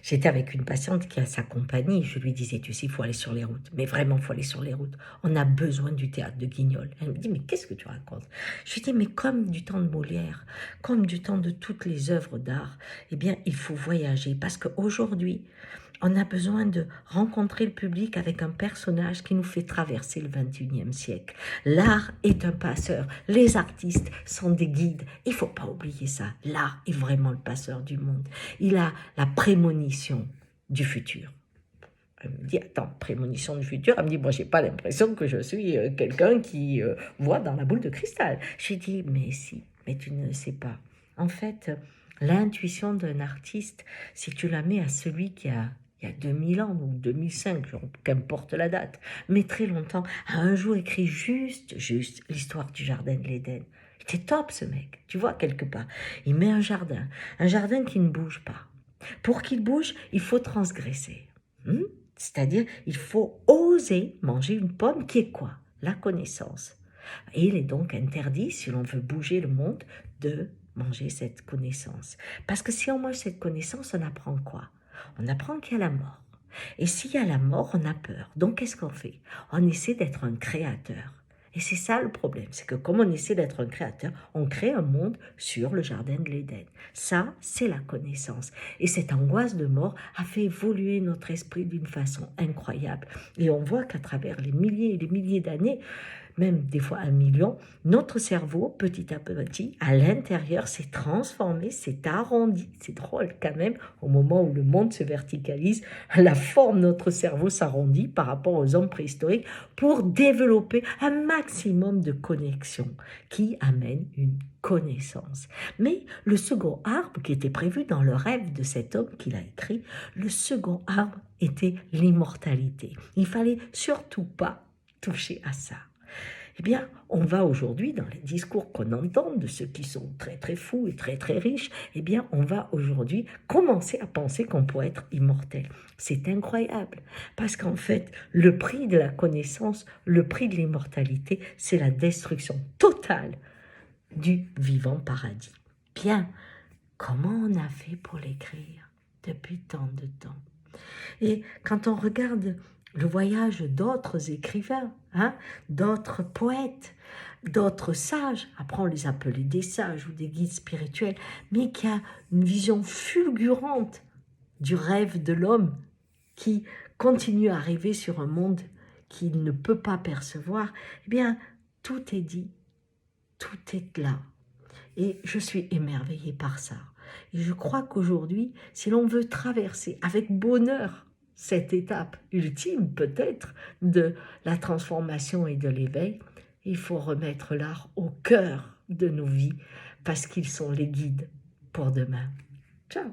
J'étais avec une patiente qui a sa compagnie. Je lui disais, tu sais, il faut aller sur les routes. Mais vraiment, il faut aller sur les routes. On a besoin du théâtre de Guignol. Elle me dit, mais qu'est-ce que tu racontes? Je lui dis, mais comme du temps de Molière, comme du temps de toutes les œuvres d'art, eh bien, il faut voyager. Parce qu'aujourd'hui, on a besoin de rencontrer le public avec un personnage qui nous fait traverser le 21e siècle. L'art est un passeur. Les artistes sont des guides. Il ne faut pas oublier ça. L'art est vraiment le passeur du monde. Il a la prémonition du futur. Elle me dit, attends, prémonition du futur. Elle me dit, moi, j'ai pas l'impression que je suis quelqu'un qui voit dans la boule de cristal. J'ai dit, mais si, mais tu ne le sais pas. En fait, l'intuition d'un artiste, si tu la mets à celui qui a il y a 2000 ans ou 2005, qu'importe la date, mais très longtemps, a un jour écrit juste l'histoire du jardin de l'Éden. Il était top ce mec, tu vois, quelque part. Il met un jardin qui ne bouge pas. Pour qu'il bouge, il faut transgresser. C'est-à-dire, il faut oser manger une pomme qui est quoi? La connaissance. Et il est donc interdit, si l'on veut bouger le monde, de manger cette connaissance. Parce que si on mange cette connaissance, on apprend quoi? On apprend qu'il y a la mort. Et s'il y a la mort, on a peur. Donc, qu'est-ce qu'on fait? On essaie d'être un créateur. Et c'est ça le problème, c'est que comme on essaie d'être un créateur, on crée un monde sur le jardin de l'Éden. Ça, c'est la connaissance. Et cette angoisse de mort a fait évoluer notre esprit d'une façon incroyable. Et on voit qu'à travers les milliers et les milliers d'années, même des fois 1 million, notre cerveau, petit à petit, à l'intérieur, s'est transformé, s'est arrondi. C'est drôle quand même, au moment où le monde se verticalise, la forme de notre cerveau s'arrondit par rapport aux hommes préhistoriques pour développer un maximum de connexions qui amènent une connaissance. Mais le second arbre qui était prévu dans le rêve de cet homme qui l'a écrit, le second arbre était l'immortalité. Il fallait surtout pas toucher à ça. Eh bien, on va aujourd'hui, dans les discours qu'on entend de ceux qui sont très très fous et très très riches, eh bien, on va aujourd'hui commencer à penser qu'on peut être immortel. C'est incroyable, parce qu'en fait, le prix de la connaissance, le prix de l'immortalité, c'est la destruction totale du vivant paradis. Bien, comment on a fait pour l'écrire depuis tant de temps? Et quand on regarde le voyage d'autres écrivains, d'autres poètes, d'autres sages, après on les appelait des sages ou des guides spirituels, mais qui a une vision fulgurante du rêve de l'homme qui continue à rêver sur un monde qu'il ne peut pas percevoir, eh bien, tout est dit, tout est là. Et je suis émerveillée par ça. Et je crois qu'aujourd'hui, si l'on veut traverser avec bonheur cette étape ultime peut-être de la transformation et de l'éveil, il faut remettre l'art au cœur de nos vies parce qu'ils sont les guides pour demain. Ciao!